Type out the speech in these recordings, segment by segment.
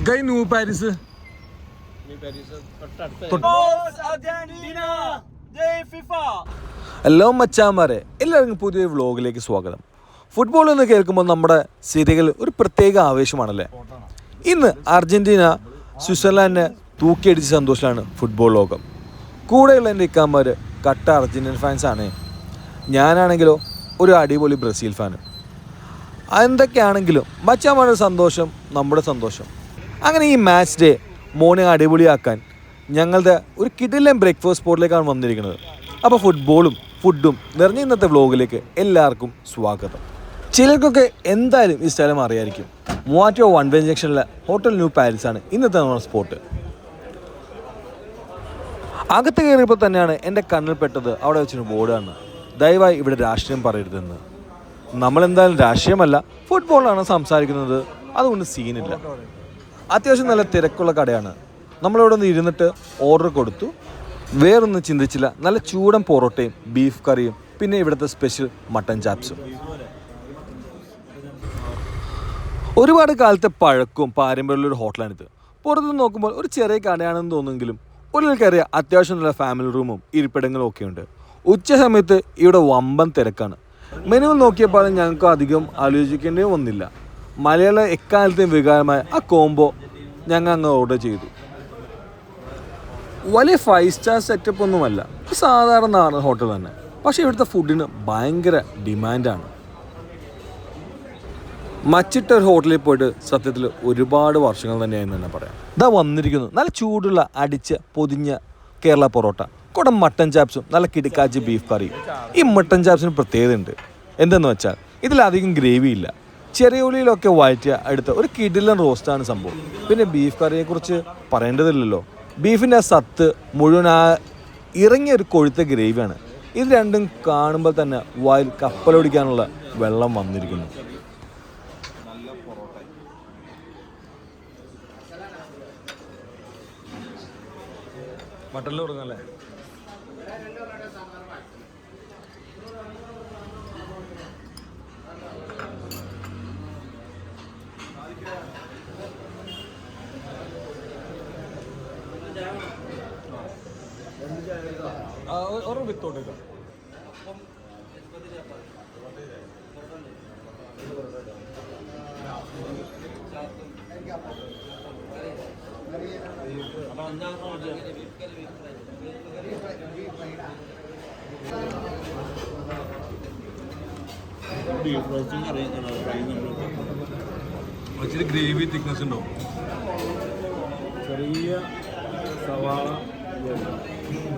ഗൈ new Paris hello മച്ചാന്മാരെ, എല്ലാവർക്കും പുതിയൊരു വ്ലോഗിലേക്ക് സ്വാഗതം. ഫുട്ബോൾ എന്ന് കേൾക്കുമ്പോൾ നമ്മുടെ സിരകളിൽ ഒരു പ്രത്യേക ആവേശമാണല്ലേ. ഇന്ന് അർജന്റീന സ്വിറ്റ്സർലാൻഡിനെ തൂക്കിയടിച്ച സന്തോഷമാണ് ഫുട്ബോൾ ലോകം. കൂടെയുള്ള എൻ്റെ ഇക്കാന്മാർ കട്ട അർജന്റീൻ ഫാൻസാണ്. ഞാനാണെങ്കിലോ ഒരു അടിപൊളി ബ്രസീൽ ഫാന്. എന്തൊക്കെയാണെങ്കിലും മച്ചാന്മാരുടെ സന്തോഷം നമ്മുടെ സന്തോഷം. അങ്ങനെ ഈ മാച്ച് ഡേ മോർണിംഗ് അടിപൊളിയാക്കാൻ ഞങ്ങളുടെ ഒരു കിടിലൻ ബ്രേക്ക്ഫാസ്റ്റ് സ്പോട്ടിലേക്കാണ് വന്നിരിക്കുന്നത്. അപ്പോൾ ഫുട്ബോളും ഫുഡും നിറഞ്ഞ ഇന്നത്തെ വ്ലോഗിലേക്ക് എല്ലാവർക്കും സ്വാഗതം. ചിലർക്കൊക്കെ എന്തായാലും ഈ സ്ഥലം അറിയായിരിക്കും. മൂവാറ്റുപുഴ വൺ വേ ജംഗ്ഷനിലെ ഹോട്ടൽ ന്യൂ പാരീസാണ് ഇന്നത്തെ നമ്മുടെ സ്പോട്ട്. അകത്ത് കയറിയപ്പോൾ തന്നെയാണ് എൻ്റെ കണ്ണിൽപ്പെട്ടത് അവിടെ വെച്ചൊരു ബോർഡാണ്, ദയവായി ഇവിടെ രാഷ്ട്രീയം പറയരുതെന്ന്. നമ്മളെന്തായാലും രാഷ്ട്രീയമല്ല, ഫുട്ബോളാണ് സംസാരിക്കുന്നത്, അതുകൊണ്ട് സീനില്ല. അത്യാവശ്യം നല്ല തിരക്കുള്ള കടയാണ്. നമ്മളിവിടെ നിന്ന് ഇരുന്നിട്ട് ഓർഡർ കൊടുത്തു. വേറൊന്നും ചിന്തിച്ചില്ല, നല്ല ചൂടൻ പൊറോട്ടയും ബീഫ് കറിയും പിന്നെ ഇവിടുത്തെ സ്പെഷ്യൽ മട്ടൻ ചാപ്സും. ഒരുപാട് കാലത്തെ പഴക്കവും പാരമ്പര്യമുള്ളൊരു ഹോട്ടലാണിത്. പുറത്ത് നോക്കുമ്പോൾ ഒരു ചെറിയ കടയാണെന്ന് തോന്നുമെങ്കിലും ഉള്ളിൽ കയറിയ അത്യാവശ്യം നല്ല ഫാമിലി റൂമും ഇരിപ്പിടങ്ങളും ഒക്കെ ഉണ്ട്. ഉച്ച സമയത്ത് ഇവിടെ വമ്പൻ തിരക്കാണ്. മെനുവിൽ നോക്കിയപ്പോൾ ഞങ്ങൾക്ക് അധികം ആലോചിക്കേണ്ടി വന്നില്ല. മലയാള എക്കാലത്തെയും വികാരമായ ആ കോംബോ ഞങ്ങൾ അങ്ങ് ഓർഡർ ചെയ്തു. വലിയ 5 സ്റ്റാർ സെറ്റപ്പ് ഒന്നുമല്ല, സാധാരണ നാടൻ ഹോട്ടൽ തന്നെ. പക്ഷേ ഇവിടുത്തെ ഫുഡിന് ഭയങ്കര ഡിമാൻഡാണ്. മച്ചിട്ട ഒരു ഹോട്ടലിൽ പോയിട്ട് സത്യത്തിൽ ഒരുപാട് വർഷങ്ങൾ തന്നെയായെന്ന് തന്നെ പറയാം. ഇതാ വന്നിരിക്കുന്നു നല്ല ചൂടുള്ള അടിച്ച പൊതിഞ്ഞ കേരള പൊറോട്ട, കൂടെ മട്ടൻ ചാപ്സും നല്ല കിടക്കാച്ചി ബീഫ് കറിയും. ഈ മട്ടൻ ചാപ്സിന് പ്രത്യേകതയുണ്ട്. എന്തെന്ന് വെച്ചാൽ ഇതിലധികം ഗ്രേവി ഇല്ല. ചെറിയ ഉള്ളിയിലൊക്കെ വഴറ്റിയ അടുത്ത ഒരു കിടിലൻ റോസ്റ്റാണ് സംഭവം. പിന്നെ ബീഫ് കറിയെക്കുറിച്ച് പറയേണ്ടതില്ലല്ലോ. ബീഫിൻ്റെ ആ സത്ത് മുഴുവൻ ആ ഇറങ്ങിയ ഒരു കൊഴുത്ത ഗ്രേവിയാണ്. ഇത് രണ്ടും കാണുമ്പോൾ തന്നെ വായിൽ കപ്പലൊടിക്കാനുള്ള വെള്ളം വന്നിരിക്കുന്നു. മട്ടനിൽ കൊടുക്കല്ലേ? और विथोटे का ഇച്ചിരി ഗ്രേവി തിക്നെസ് ഉണ്ടോ? ചെറിയ സവാള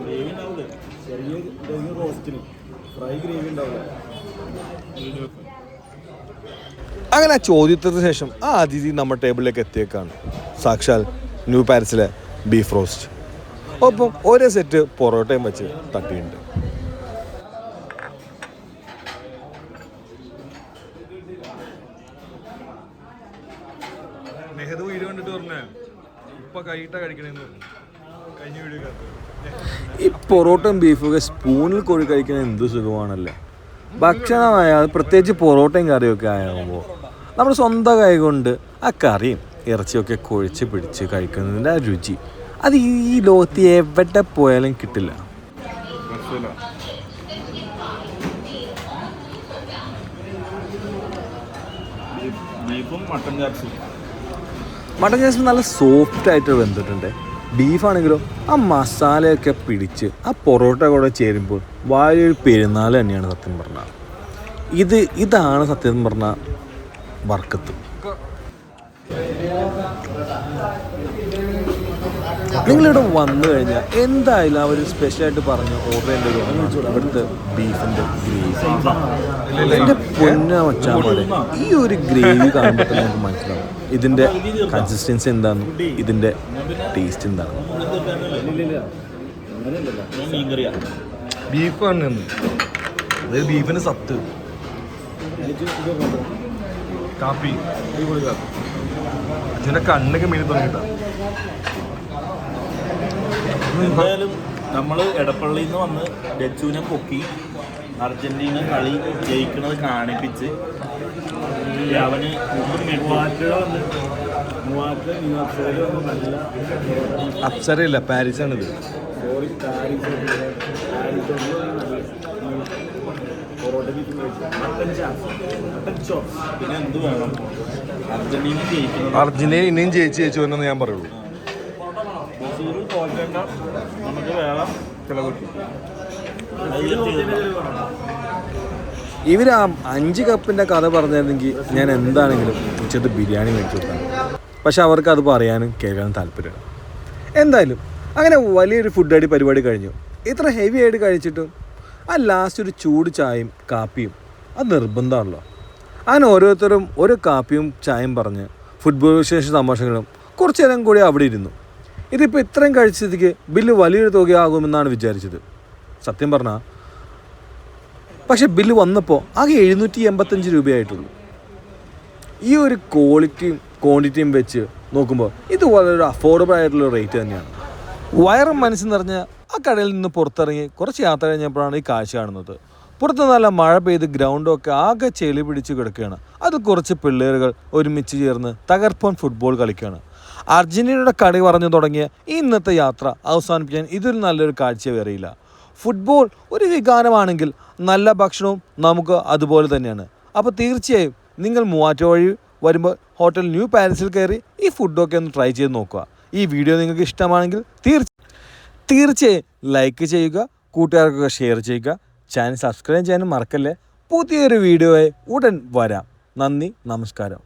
ഗ്രേവി ഉണ്ടാവില്ലേ, ചെറിയ റോസ്റ്റിന് ഫ്രൈ ഗ്രേവി ഉണ്ടാവില്ല. അങ്ങനെ ആ ചോദ്യത്തിന് ശേഷം ആ അതിഥി നമ്മുടെ ടേബിളിലേക്ക് എത്തിയേക്കാണ്. സാക്ഷാൽ ന്യൂ പാരീസിലെ ബീഫ് റോസ്റ്റ്, ഒപ്പം ഒരേ സെറ്റ് പൊറോട്ടയും വെച്ച് തട്ടിയുണ്ട്. നെഹ്റു വീഡിയോ കണ്ടിട്ട് പറഞ്ഞേ ഇപ്പൊ കൈയിട്ട കഴിക്കണേന്ന് കഴിഞ്ഞ വീഡിയോ. ഈ പൊറോട്ടയും ബീഫൊക്കെ സ്പൂണിൽ കോഴി കഴിക്കുന്നത് എന്ത് സുഖമാണല്ലേ. ഭക്ഷണമായാൽ പ്രത്യേകിച്ച് പൊറോട്ടയും കറിയൊക്കെ ആകുമ്പോൾ നമ്മൾ സ്വന്തം കൈ കൊണ്ട് ആ കറിയും ഇറച്ചിയൊക്കെ കുഴച്ച് പിടിച്ച് കഴിക്കുന്നതിൻ്റെ ആ രുചി അത് ഈ ലോകത്ത് എവിടെ പോയാലും കിട്ടില്ല. മട്ടൻ ചാപ്സ് നല്ല സോഫ്റ്റ് ആയിട്ട് വെന്തിട്ടുണ്ട്. ബീഫാണെങ്കിലോ ആ മസാലയൊക്കെ പിടിച്ച് ആ പൊറോട്ട കൂടെ ചേരുമ്പോൾ വലിയൊരു പെരുന്നാൾ തന്നെയാണ് സത്യം പറഞ്ഞാൽ. ഇതാണ് സത്യം പറഞ്ഞാൽ ബർക്കത്ത്. നിങ്ങളിവിടെ വന്നു കഴിഞ്ഞാൽ എന്തായാലും അവർ സ്പെഷ്യലായിട്ട് പറഞ്ഞ് ഓർഡർ ചെയ്യേണ്ടത് ഇവിടുത്തെ ബീഫിൻ്റെ ഗ്രേവി. എൻ്റെ പൊന്ന വച്ചാൽ പോലെ ഈ ഒരു ഗ്രേവി കാണുമ്പോൾ തന്നെ നമുക്ക് മനസ്സിലാവും ഇതിൻ്റെ കൺസിസ്റ്റൻസി എന്താണെന്നും ഇതിൻ്റെ ടേസ്റ്റ് എന്താണെന്നും. ബീഫ് ആണ്, അതായത് ബീഫിന് സത്ത്, കാപ്പി, അച്ഛൻ്റെ കണ്ണൊക്കെ മീൻ തുടങ്ങിയിട്ടാ. എന്തായാലും നമ്മൾ എടപ്പള്ളിയിൽ നിന്ന് വന്ന് ഡച്ചുവിനെ പൊക്കി അർജന്റീന കളി ജയിക്കുന്നത് കാണിപ്പിച്ച് അവന് മൂവാറ്റ നല്ല അപ്സരയില്ല, പാരീസാണിത്. സോറി പിന്നെ എന്ത് വേണം? അർജന്റീന ജയിക്കണം. അർജന്റീന ഇനിയും ജയിച്ചു വന്നെന്ന് ഞാൻ പറയുള്ളൂ. ബ്രസീൽ തോൽക്കേണ്ട, നമുക്ക് വേറെ ചിലവ്. ഇവർ ആ 5 കപ്പിൻ്റെ കഥ പറഞ്ഞിരുന്നെങ്കിൽ ഞാൻ എന്താണെങ്കിലും ഉച്ചത്ത് ബിരിയാണി മേടിച്ചു കൊടുത്താണ്. പക്ഷെ അവർക്ക് അത് പറയാനും കേൾക്കാനും താല്പര്യമാണ്. എന്തായാലും അങ്ങനെ വലിയൊരു ഫുഡ് അടി പരിപാടി കഴിഞ്ഞു. ഇത്ര ഹെവി ആയിട്ട് കഴിച്ചിട്ടും ആ ലാസ്റ്റ് ഒരു ചൂട് ചായയും കാപ്പിയും അത് നിർബന്ധമാണല്ലോ. അങ്ങനെ ഓരോരുത്തരും ഓരോ കാപ്പിയും ചായയും പറഞ്ഞ് ഫുട്ബോൾ വിശേഷ തമാശകളും കുറച്ച് നേരം കൂടി അവിടെ ഇരുന്നു. ഇതിപ്പോൾ ഇത്രയും കഴിച്ചതിക്ക് ബില്ല് വലിയൊരു തുകയാകുമെന്നാണ് വിചാരിച്ചത്. സത്യം പറഞ്ഞാൽ പക്ഷെ ബില്ല് വന്നപ്പോൾ ആകെ 785 രൂപയായിട്ടുള്ളൂ. ഈ ഒരു ക്വാണ്ടിറ്റിയും വെച്ച് നോക്കുമ്പോൾ ഇത് വളരെ അഫോർഡബിൾ ആയിട്ടുള്ള റേറ്റ് തന്നെയാണ്. വയറും മനസ്സും നിറഞ്ഞ ആ കടയിൽ നിന്ന് പുറത്തിറങ്ങി കുറച്ച് യാത്ര കഴിഞ്ഞപ്പോഴാണ് ഈ കാഴ്ച കാണുന്നത്. പുറത്ത് നല്ല മഴ പെയ്ത് ഗ്രൗണ്ടൊക്കെ ആകെ ചെളി പിടിച്ച് കിടക്കുകയാണ്. അത് കുറച്ച് പിള്ളേരുകൾ ഒരുമിച്ച് ചേർന്ന് തകർപ്പൻ ഫുട്ബോൾ കളിക്കുകയാണ്. അർജന്റീനയുടെ കളി പറഞ്ഞു തുടങ്ങിയ ഈ ഇന്നത്തെ യാത്ര അവസാനിപ്പിക്കാൻ ഇതൊരു നല്ലൊരു കാഴ്ച വേറെയില്ല. ഫുട്ബോൾ ഒരു വികാരമാണെങ്കിൽ നല്ല ഭക്ഷണവും നമുക്ക് അതുപോലെ തന്നെയാണ്. അപ്പോൾ തീർച്ചയായും നിങ്ങൾ മൂവാറ്റ വഴി വരുമ്പോൾ ഹോട്ടൽ ന്യൂ പാരീസിൽ കയറി ഈ ഫുഡൊക്കെ ഒന്ന് ട്രൈ ചെയ്ത് നോക്കുക. ഈ വീഡിയോ നിങ്ങൾക്ക് ഇഷ്ടമാണെങ്കിൽ തീർച്ചയായും ലൈക്ക് ചെയ്യുക, കൂട്ടുകാർക്കൊക്കെ ഷെയർ ചെയ്യുക, ചാനൽ സബ്സ്ക്രൈബ് ചെയ്യാനും മറക്കല്ലേ. പുതിയൊരു വീഡിയോയെ ഉടൻ വരാം. നന്ദി, നമസ്കാരം.